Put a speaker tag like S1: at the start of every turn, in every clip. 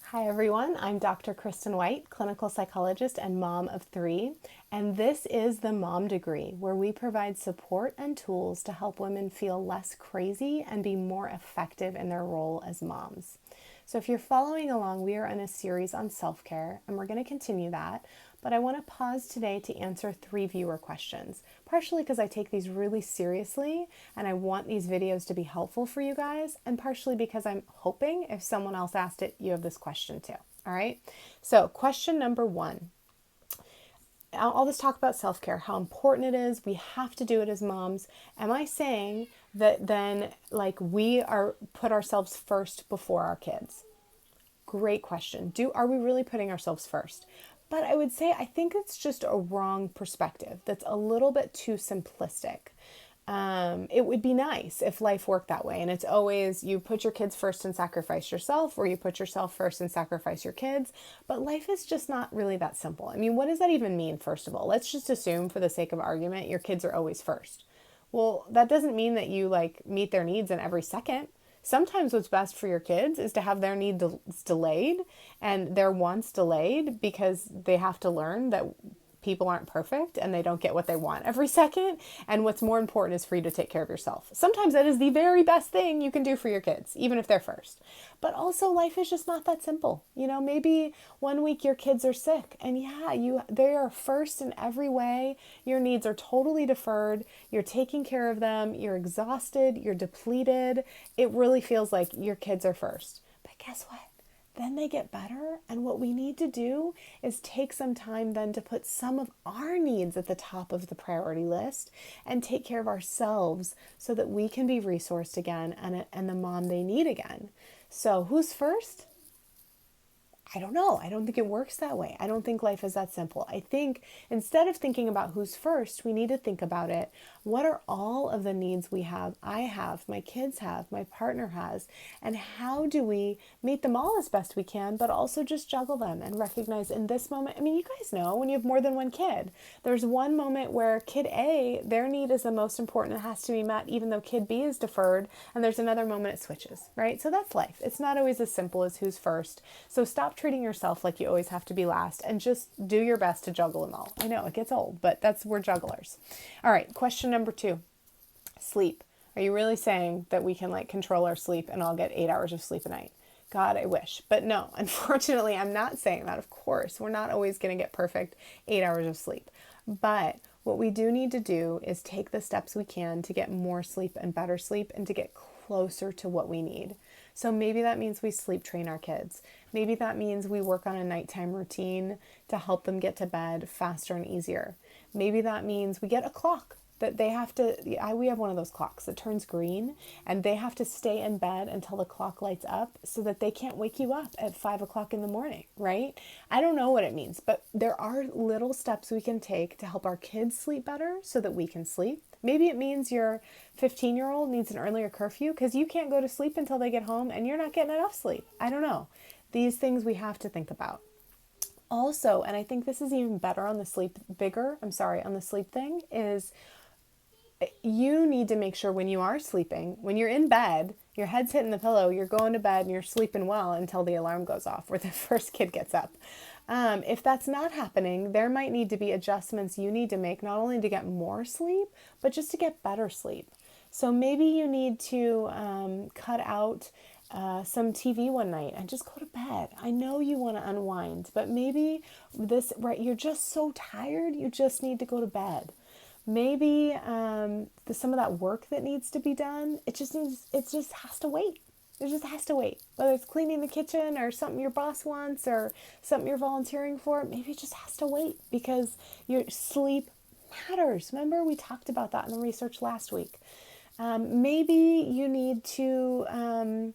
S1: Hi everyone, I'm Dr. Kristen White, clinical psychologist and mom of three, and this is the Mom Degree, where we provide support and tools to help women feel less crazy and be more effective in their role as moms. So if you're following along, we are in a series on self-care, and we're going to continue that, but I want to pause today to answer 3 viewer questions, partially because I take these really seriously and I want these videos to be helpful for you guys, and partially because I'm hoping if someone else asked it, you have this question too. All right. So question number 1. I'll just talk about self-care, how important it is. We have to do it as moms. Am I saying that then we are put ourselves first before our kids? Great question. Are we really putting ourselves first? But I would say I think it's just a wrong perspective. That's a little bit too simplistic. It would be nice if life worked that way. And it's always you put your kids first and sacrifice yourself, or you put yourself first and sacrifice your kids. But life is just not really that simple. I mean, what does that even mean, first of all? Let's just assume, for the sake of argument, your kids are always first. Well, that doesn't mean that you meet their needs in every second. Sometimes what's best for your kids is to have their needs delayed and their wants delayed because they have to learn that people aren't perfect and they don't get what they want every second. And what's more important is for you to take care of yourself. Sometimes that is the very best thing you can do for your kids, even if they're first. But also life is just not that simple. Maybe one week your kids are sick and they are first in every way. Your needs are totally deferred. You're taking care of them. You're exhausted. You're depleted. It really feels like your kids are first. But guess what? Then they get better. And what we need to do is take some time then to put some of our needs at the top of the priority list and take care of ourselves so that we can be resourced again and the mom they need again. So who's first? I don't know. I don't think it works that way. I don't think life is that simple. I think instead of thinking about who's first, we need to think about it. What are all of the needs we have? I have, my kids have, my partner has, and how do we meet them all as best we can, but also just juggle them and recognize in this moment. I mean, you guys know when you have more than one kid, there's one moment where kid A, their need is the most important. It has to be met, even though kid B is deferred. And there's another moment it switches, right? So that's life. It's not always as simple as who's first. So stop treating yourself like you always have to be last and just do your best to juggle them all. I know it gets old, but we're jugglers. All right, question number 2, sleep. Are you really saying that we can control our sleep and all get 8 hours of sleep a night? God, I wish. But no, unfortunately, I'm not saying that. Of course, we're not always going to get perfect 8 hours of sleep. But what we do need to do is take the steps we can to get more sleep and better sleep and to get closer to what we need. So maybe that means we sleep train our kids. Maybe that means we work on a nighttime routine to help them get to bed faster and easier. Maybe that means we get a clock that they have to, we have one of those clocks that turns green and they have to stay in bed until the clock lights up so that they can't wake you up at 5 o'clock in the morning, right? I don't know what it means, but there are little steps we can take to help our kids sleep better so that we can sleep. Maybe it means your 15-year-old needs an earlier curfew because you can't go to sleep until they get home and you're not getting enough sleep. I don't know. These things we have to think about. Also, and I think this is even better on the sleep thing, is you need to make sure when you are sleeping, when you're in bed, your head's hitting the pillow, you're going to bed and you're sleeping well until the alarm goes off or the first kid gets up. If that's not happening, there might need to be adjustments you need to make, not only to get more sleep, but just to get better sleep. So maybe you need to cut out some TV one night and just go to bed. I know you want to unwind, but maybe you're just so tired, you just need to go to bed. Maybe some of that work that needs to be done, it just has to wait. It just has to wait. Whether it's cleaning the kitchen or something your boss wants or something you're volunteering for, maybe it just has to wait because your sleep matters. Remember, we talked about that in the research last week. Maybe you need to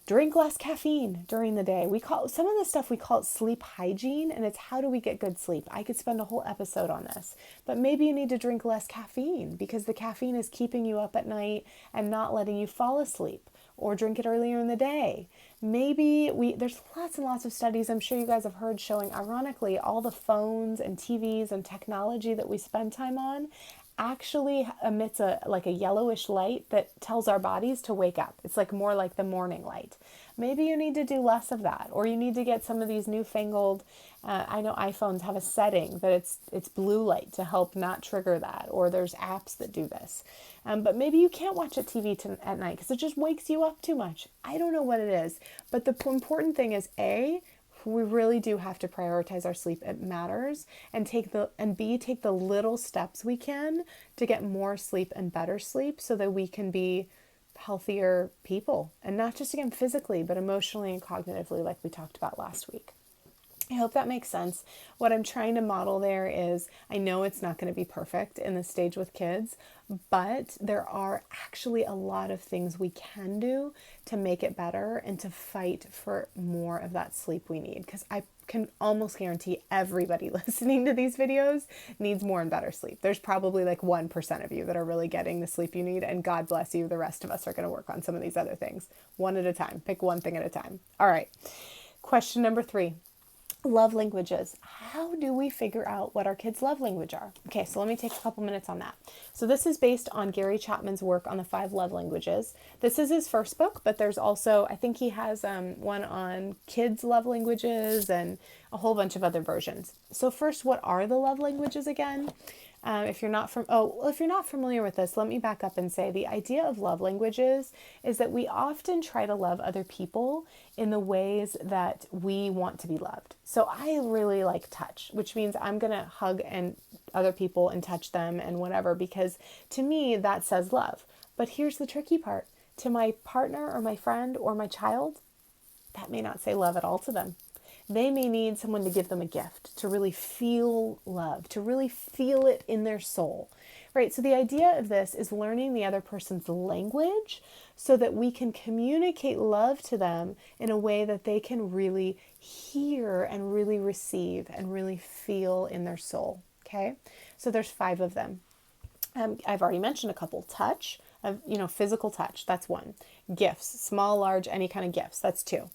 S1: drink less caffeine during the day. We call some of this stuff sleep hygiene, and it's how do we get good sleep. I could spend a whole episode on this, but maybe you need to drink less caffeine because the caffeine is keeping you up at night and not letting you fall asleep, or drink it earlier in the day. Maybe there's lots and lots of studies I'm sure you guys have heard showing, ironically, all the phones and TVs and technology that we spend time on actually emits a yellowish light that tells our bodies to wake up. It's like more like the morning light. Maybe you need to do less of that, or you need to get some of these newfangled, I know iPhones have a setting that it's blue light to help not trigger that, or there's apps that do this. But maybe you can't watch a TV at night because it just wakes you up too much. I don't know what it is, but the important thing is we really do have to prioritize our sleep. It matters, and take the little steps we can to get more sleep and better sleep so that we can be healthier people, and not just again physically, but emotionally and cognitively, like we talked about last week. I hope that makes sense. What I'm trying to model there is, I know it's not going to be perfect in this stage with kids, but there are actually a lot of things we can do to make it better and to fight for more of that sleep we need. Because I can almost guarantee everybody listening to these videos needs more and better sleep. There's probably like 1% of you that are really getting the sleep you need, and God bless you. The rest of us are going to work on some of these other things one at a time. Pick one thing at a time. All right. Question number 3. Love languages. How do we figure out what our kids' love language are? Okay, so let me take a couple minutes on that. So this is based on Gary Chapman's work on the 5 love languages. This is his first book, but there's also, I think he has one on kids' love languages and a whole bunch of other versions. So first, what are the love languages again? If you're not familiar with this, let me back up and say the idea of love languages is that we often try to love other people in the ways that we want to be loved. So I really like touch, which means I'm going to hug and other people and touch them and whatever, because to me that says love. But here's the tricky part. To my partner or my friend or my child, that may not say love at all to them. They may need someone to give them a gift, to really feel love, to really feel it in their soul, right? So the idea of this is learning the other person's language so that we can communicate love to them in a way that they can really hear and really receive and really feel in their soul, okay? So there's 5 of them. I've already mentioned a couple. Touch, physical touch, that's 1. Gifts, small, large, any kind of gifts, that's 2.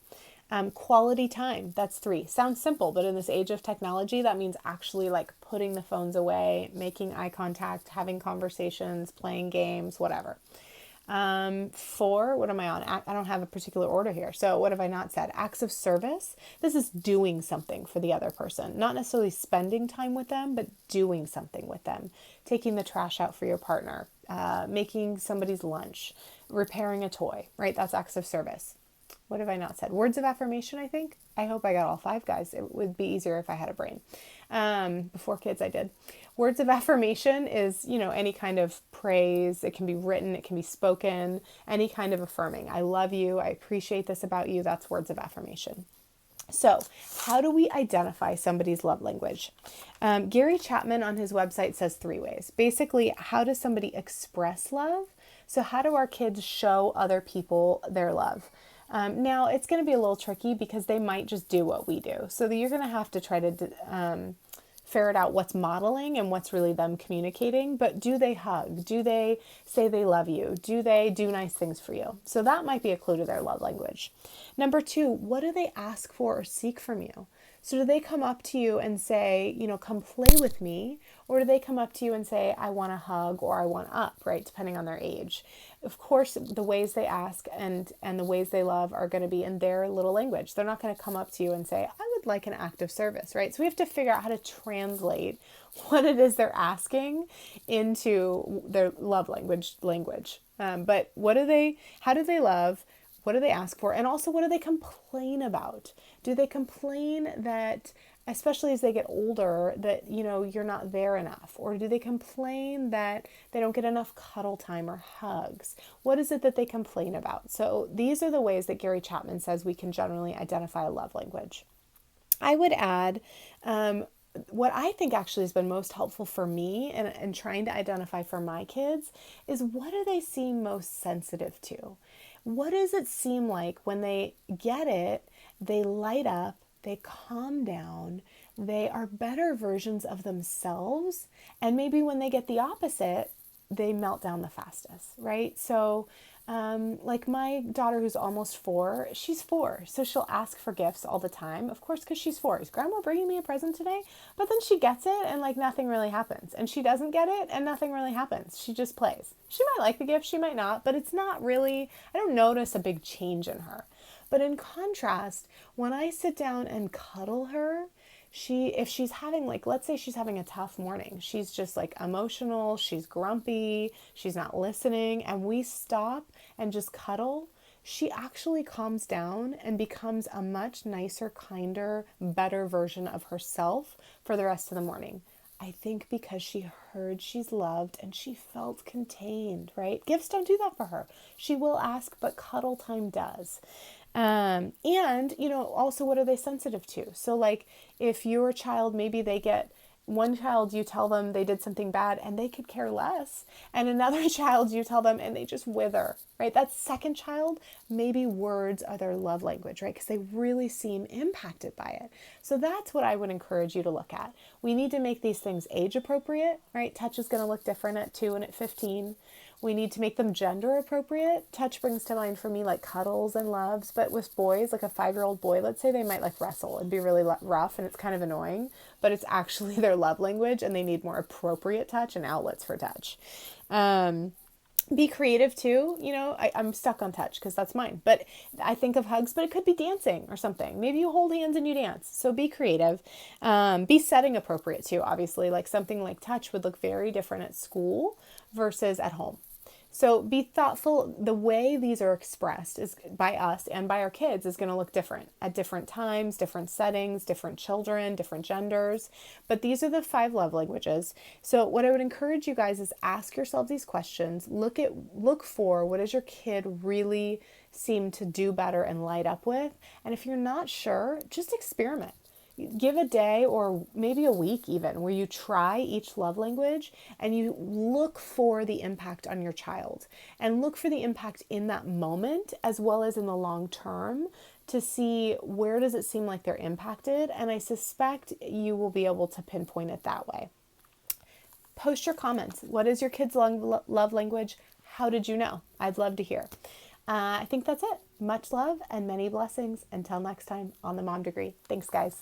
S1: Quality time, that's 3. Sounds simple, but in this age of technology, that means actually like putting the phones away, making eye contact, having conversations, playing games, whatever. 4, what am I on? I don't have a particular order here. So what have I not said? Acts of service. This is doing something for the other person, not necessarily spending time with them, but doing something with them. Taking the trash out for your partner, making somebody's lunch, repairing a toy, right? That's acts of service. What have I not said? Words of affirmation, I think. I hope I got all 5, guys. It would be easier if I had a brain. Before kids, I did. Words of affirmation is, any kind of praise. It can be written, it can be spoken, any kind of affirming. I love you. I appreciate this about you. That's words of affirmation. So how do we identify somebody's love language? Gary Chapman on his website says 3 ways. Basically, how does somebody express love? So how do our kids show other people their love? Now, it's going to be a little tricky because they might just do what we do. So you're going to have to try to ferret out what's modeling and what's really them communicating. But do they hug? Do they say they love you? Do they do nice things for you? So that might be a clue to their love language. Number 2, what do they ask for or seek from you? So do they come up to you and say, come play with me? Or do they come up to you and say, I want a hug or I want up, right? Depending on their age. Of course, the ways they ask and the ways they love are going to be in their little language. They're not going to come up to you and say, I would like an act of service, right? So we have to figure out how to translate what it is they're asking into their love language. But how do they love? What do they ask for? And also, what do they complain about? Do they complain that, especially as they get older, that, you're not there enough? Or do they complain that they don't get enough cuddle time or hugs? What is it that they complain about? So these are the ways that Gary Chapman says we can generally identify a love language. I would add, what I think actually has been most helpful for me in trying to identify for my kids is, what do they seem most sensitive to? What does it seem like when they get it, they light up, they calm down, they are better versions of themselves, and maybe when they get the opposite, they melt down the fastest, right? So Like my daughter who's almost 4, she's 4, so she'll ask for gifts all the time, of course, because she's 4. Is grandma bringing me a present today? But then she gets it and like nothing really happens. And she doesn't get it and nothing really happens. She just plays. She might like the gift, she might not, but it's not really, I don't notice a big change in her. But in contrast, when I sit down and cuddle her, if she's having, like, let's say she's having a tough morning, she's just like emotional, she's grumpy, she's not listening, and we stop and just cuddle, she actually calms down and becomes a much nicer, kinder, better version of herself for the rest of the morning. I think because she heard she's loved and she felt contained, right? Gifts don't do that for her. She will ask, but cuddle time does. And, also what are they sensitive to? So like if your child, maybe they get one child, you tell them they did something bad and they could care less. And another child, you tell them and they just wither, right? That second child, maybe words are their love language, right? Because they really seem impacted by it. So that's what I would encourage you to look at. We need to make these things age appropriate, right? Touch is going to look different at 2 and at 15. We need to make them gender appropriate. Touch brings to mind for me like cuddles and loves, but with boys, like a 5-year-old boy, let's say they might like wrestle and be really rough and it's kind of annoying, but it's actually their love language and they need more appropriate touch and outlets for touch. Be creative too. I'm stuck on touch because that's mine, but I think of hugs, but it could be dancing or something. Maybe you hold hands and you dance. So be creative. Be setting appropriate too. Obviously, like something like touch would look very different at school versus at home. So be thoughtful. The way these are expressed is by us and by our kids is going to look different at different times, different settings, different children, different genders. But these are the 5 love languages. So what I would encourage you guys is ask yourself these questions. Look for what does your kid really seem to do better and light up with. And if you're not sure, just experiment. Give a day or maybe a week even where you try each love language and you look for the impact on your child and look for the impact in that moment as well as in the long term to see where does it seem like they're impacted. And I suspect you will be able to pinpoint it that way. Post your comments. What is your kid's love language? How did you know? I'd love to hear. I think that's it. Much love and many blessings. Until next time on The Mom Degree. Thanks, guys.